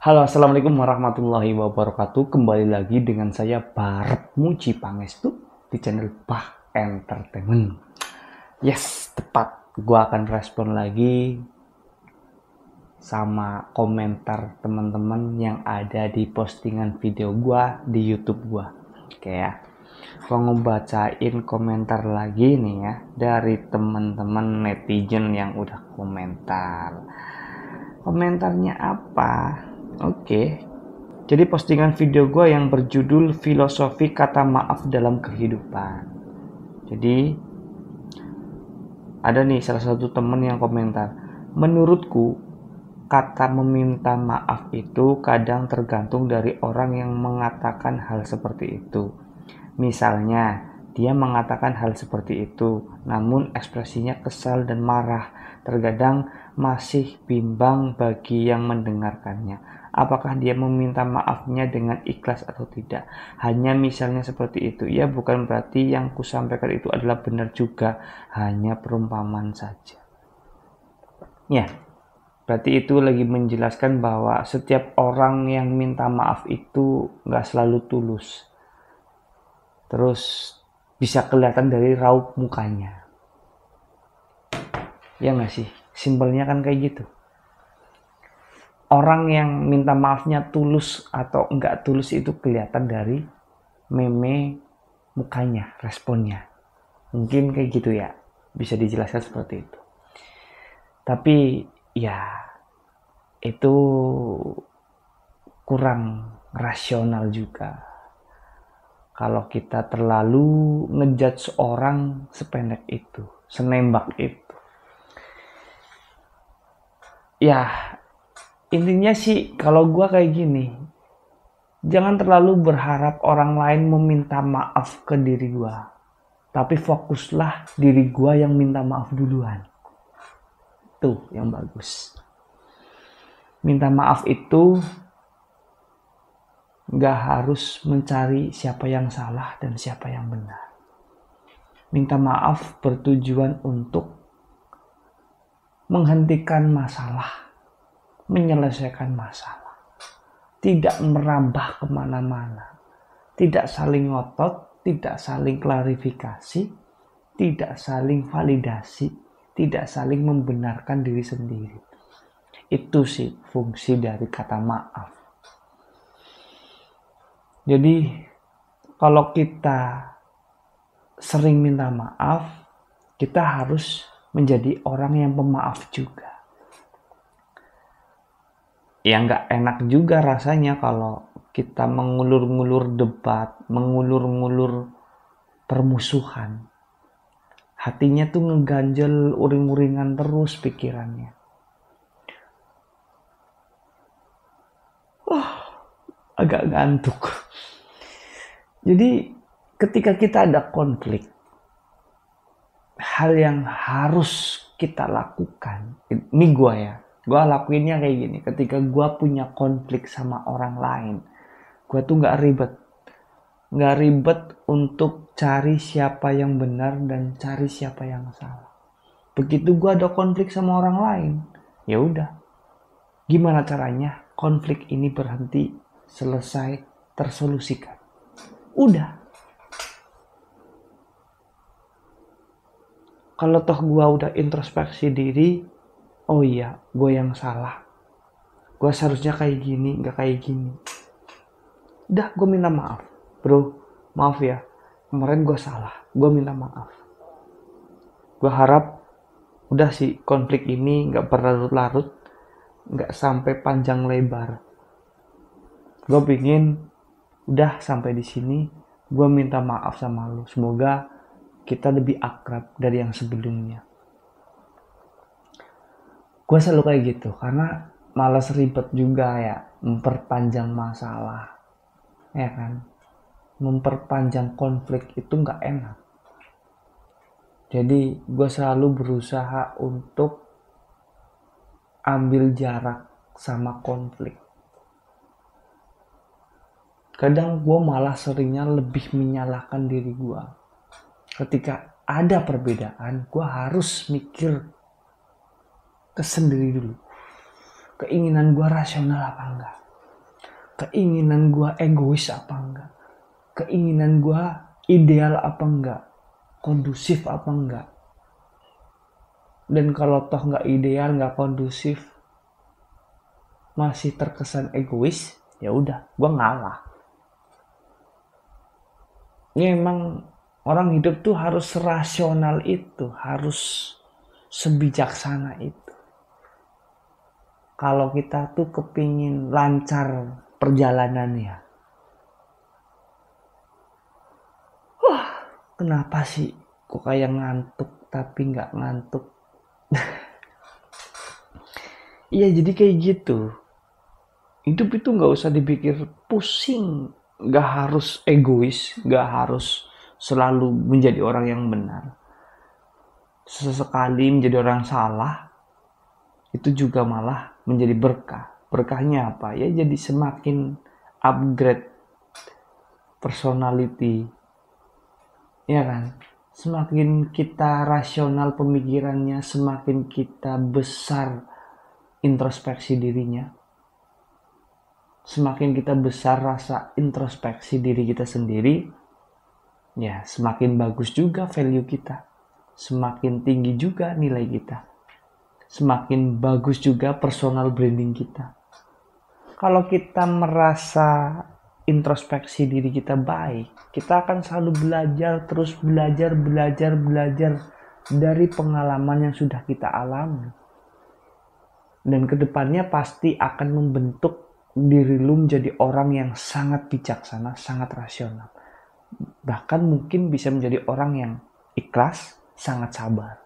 Halo, assalamualaikum warahmatullahi wabarakatuh. Kembali lagi dengan saya Barep Muji Pangestu di channel Bah Entertainment. Yes, tepat. Gua akan respon lagi sama komentar teman-teman yang ada di postingan video gua di YouTube gua. Oke ya. Gua ngebacain komentar lagi nih ya dari teman-teman netizen yang udah komentar. Komentarnya apa? Oke. Jadi postingan video gue yang berjudul Filosofi Kata Maaf Dalam Kehidupan. Jadi ada nih salah satu temen yang komentar, menurutku kata meminta maaf itu kadang tergantung dari orang yang mengatakan hal seperti itu. Misalnya, dia mengatakan hal seperti itu, namun ekspresinya kesal dan marah. Terkadang masih bimbang bagi yang mendengarkannya. Apakah dia meminta maafnya dengan ikhlas atau tidak? Hanya misalnya seperti itu. Ya, bukan berarti yang kusampaikan itu adalah benar juga. Hanya perumpamaan saja. Ya, berarti itu lagi menjelaskan bahwa setiap orang yang minta maaf itu nggak selalu tulus. Terus bisa kelihatan dari raut mukanya. Ya nggak sih? Simpelnya kan kayak gitu. Orang yang minta maafnya tulus atau enggak tulus itu kelihatan dari meme mukanya, responnya. Mungkin kayak gitu ya. Bisa dijelaskan seperti itu. Tapi ya itu kurang rasional juga. Kalau kita terlalu ngejudge orang sependek itu, senembak itu. Ya, intinya sih kalau gue kayak gini, jangan terlalu berharap orang lain meminta maaf ke diri gue. Tapi fokuslah diri gue yang minta maaf duluan. Itu yang bagus. Minta maaf itu gak harus mencari siapa yang salah dan siapa yang benar. Minta maaf bertujuan untuk menghentikan masalah, menyelesaikan masalah. Tidak merambah kemana-mana. Tidak saling ngotot, tidak saling klarifikasi, tidak saling validasi, tidak saling membenarkan diri sendiri. Itu sih fungsi dari kata maaf. Jadi kalau kita sering minta maaf, kita harus menjadi orang yang pemaaf juga. Ya nggak enak juga rasanya kalau kita mengulur-ngulur debat, mengulur-ngulur permusuhan. Hatinya tuh ngeganjel uring-uringan terus pikirannya. Agak ngantuk. Jadi ketika kita ada konflik, hal yang harus kita lakukan, ini gue lakuinnya kayak gini. Ketika gue punya konflik sama orang lain, gue tuh nggak ribet untuk cari siapa yang benar dan cari siapa yang salah. Begitu gue ada konflik sama orang lain, ya udah, gimana caranya konflik ini berhenti, selesai, tersolusikan. Udah. Kalau toh gue udah introspeksi diri, oh iya, gue yang salah. Gue seharusnya kayak gini, gak kayak gini. Udah, gue minta maaf. Bro, maaf ya. Kemarin gue salah. Gue minta maaf. Gue harap udah sih konflik ini gak berlarut-larut. Gak sampai panjang lebar. Gue pingin udah sampai di sini. Gue minta maaf sama lo. Semoga kita lebih akrab dari yang sebelumnya. Gue selalu kayak gitu karena malas ribet juga ya, memperpanjang masalah, ya kan? Memperpanjang konflik itu nggak enak. Jadi gue selalu berusaha untuk ambil jarak sama konflik. Kadang gue malah seringnya lebih menyalahkan diri gue. Ketika ada perbedaan, gue harus mikir kesendiri dulu. Keinginan gue rasional apa enggak. keinginan gue egois apa enggak, keinginan gue ideal apa enggak, kondusif apa enggak. Dan kalau toh nggak ideal, nggak kondusif, masih terkesan egois, ya udah, gue ngalah. Ini emang orang hidup tuh harus rasional itu, harus sebijaksana itu. Kalau kita tuh kepingin lancar perjalanannya, kenapa sih kok kayak ngantuk tapi nggak ngantuk? Iya, jadi kayak gitu. Hidup itu nggak usah dipikir pusing, nggak harus egois, nggak harus selalu menjadi orang yang benar. Sesekali menjadi orang salah, itu juga malah menjadi berkah. Berkahnya apa? Ya jadi semakin upgrade personality, ya kan? Semakin kita rasional pemikirannya, semakin kita besar introspeksi dirinya, semakin kita besar rasa introspeksi diri kita sendiri, ya semakin bagus juga value kita, semakin tinggi juga nilai kita, semakin bagus juga personal branding kita. Kalau kita merasa introspeksi diri kita baik, kita akan selalu belajar, terus belajar dari pengalaman yang sudah kita alami. Dan kedepannya pasti akan membentuk diri lu menjadi orang yang sangat bijaksana, sangat rasional. Bahkan mungkin bisa menjadi orang yang ikhlas, sangat sabar.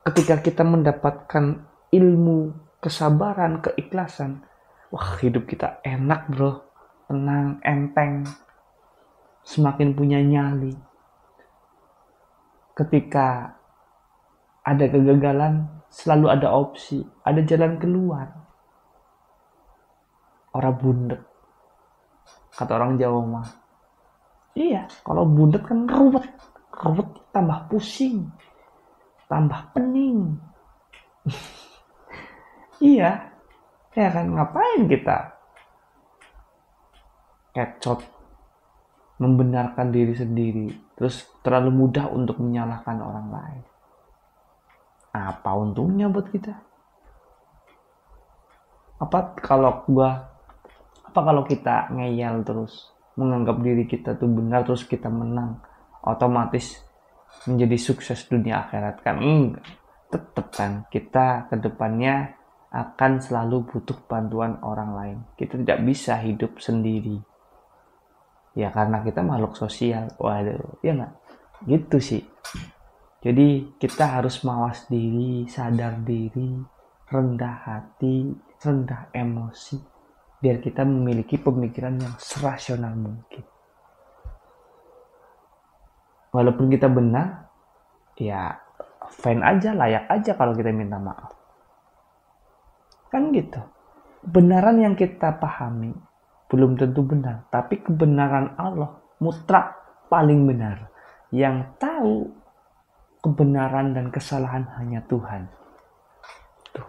Ketika kita mendapatkan ilmu kesabaran, keikhlasan, wah hidup kita enak bro, tenang, enteng, semakin punya nyali. Ketika ada kegagalan, selalu ada opsi, ada jalan keluar. Orang bundet, kata orang Jawa mah. Iya, kalau bundet kan ruwet tambah pusing, tambah pening. Iya, ya kan, ngapain kita kecot, membenarkan diri sendiri, terus terlalu mudah untuk menyalahkan orang lain. Apa untungnya buat kita? Apa kalau kita ngeyel terus, menganggap diri kita tuh benar terus kita menang, otomatis menjadi sukses dunia akhirat? Kan enggak. Tetap kan kita kedepannya akan selalu butuh bantuan orang lain. Kita tidak bisa hidup sendiri. Ya karena kita makhluk sosial. Waduh, ya enggak? Gitu sih. Jadi kita harus mawas diri, sadar diri, rendah hati, rendah emosi, biar kita memiliki pemikiran yang serasional mungkin. Walaupun kita benar, ya fine aja, layak aja kalau kita minta maaf. Kan gitu. Kebenaran yang kita pahami belum tentu benar, tapi kebenaran Allah mutlak paling benar. Yang tahu kebenaran dan kesalahan hanya Tuhan. Tuh.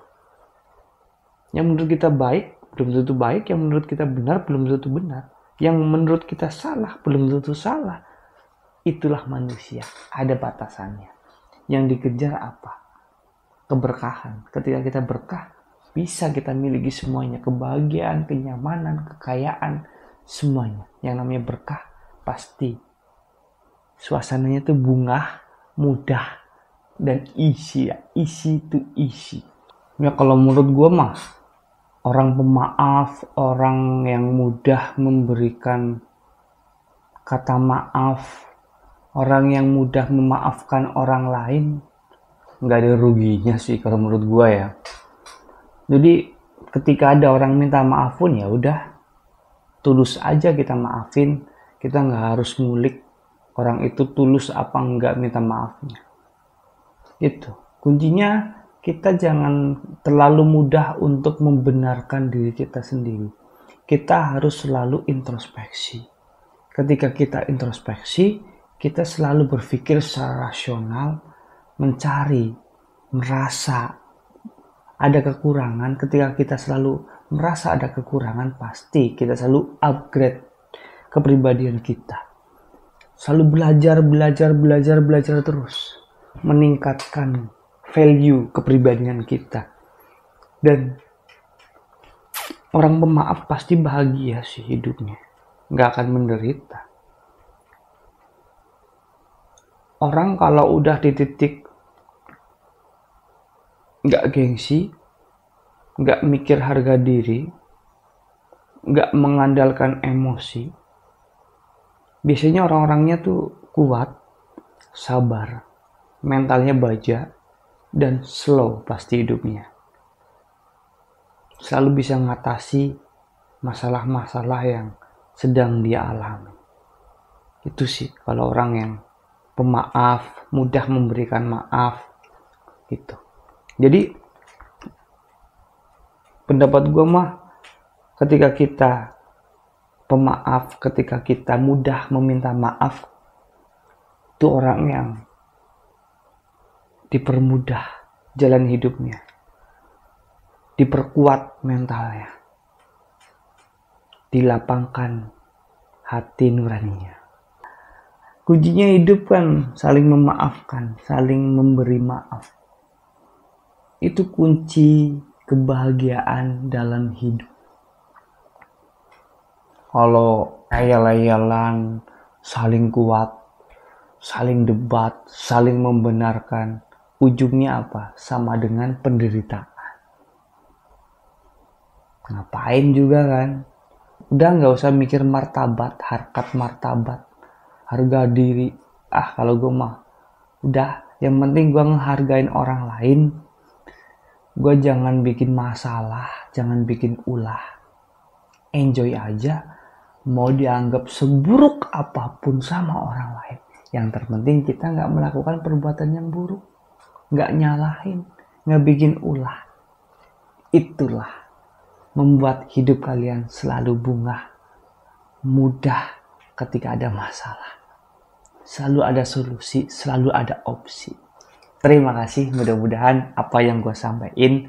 Yang menurut kita baik belum tentu baik, yang menurut kita benar belum tentu benar, yang menurut kita salah belum tentu salah. Itulah manusia, ada batasannya. Yang dikejar apa? Keberkahan. Ketika kita berkah, bisa kita miliki semuanya, kebahagiaan, kenyamanan, kekayaan, semuanya. Yang namanya berkah pasti suasananya tuh bunga, mudah, dan isi ya, isi to isi. Ya kalau menurut gue mah, orang pemaaf, orang yang mudah memberikan kata maaf, orang yang mudah memaafkan orang lain, nggak ada ruginya sih kalau menurut gue ya. Jadi ketika ada orang minta maaf pun ya udah, tulus aja kita maafin, kita nggak harus ngulik orang itu tulus apa enggak minta maafnya. Gitu. Kuncinya kita jangan terlalu mudah untuk membenarkan diri kita sendiri. Kita harus selalu introspeksi. Ketika kita introspeksi, kita selalu berpikir secara rasional, mencari, merasa, ada kekurangan, ketika kita selalu merasa ada kekurangan, pasti kita selalu upgrade kepribadian kita. Selalu belajar terus. Meningkatkan value kepribadian kita. Dan orang pemaaf pasti bahagia sih hidupnya. Nggak akan menderita. Orang kalau udah di titik nggak gengsi, nggak mikir harga diri, nggak mengandalkan emosi, biasanya orang-orangnya tuh kuat, sabar, mentalnya baja, dan slow pasti hidupnya. Selalu bisa mengatasi masalah-masalah yang sedang dia alami. Itu sih kalau orang yang pemaaf, mudah memberikan maaf, gitu. Jadi pendapat gue mah, ketika kita pemaaf, ketika kita mudah meminta maaf, itu orang yang dipermudah jalan hidupnya, diperkuat mentalnya, dilapangkan hati nuraninya. Kuncinya hidup kan saling memaafkan, saling memberi maaf. Itu kunci kebahagiaan dalam hidup. Kalau ayal-ayalan, saling kuat, saling debat, saling membenarkan, ujungnya apa? Sama dengan penderitaan. Ngapain juga kan? Udah nggak usah mikir martabat, harkat martabat, harga diri. Kalau gue mah udah, yang penting gue ngehargain orang lain. Gue jangan bikin masalah, jangan bikin ulah. Enjoy aja, mau dianggap seburuk apapun sama orang lain. Yang terpenting kita nggak melakukan perbuatan yang buruk, nggak nyalahin, nggak bikin ulah. Itulah membuat hidup kalian selalu bunga, mudah ketika ada masalah. Selalu ada solusi, selalu ada opsi. Terima kasih, mudah-mudahan apa yang gue sampaikan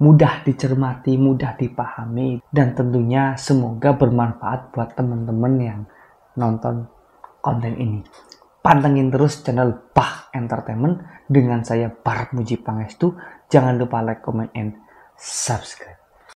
mudah dicermati, mudah dipahami, dan tentunya semoga bermanfaat buat teman-teman yang nonton konten ini. Pantengin terus channel Bah Entertainment dengan saya Barat Muji Pangestu. Jangan lupa like, comment, and subscribe.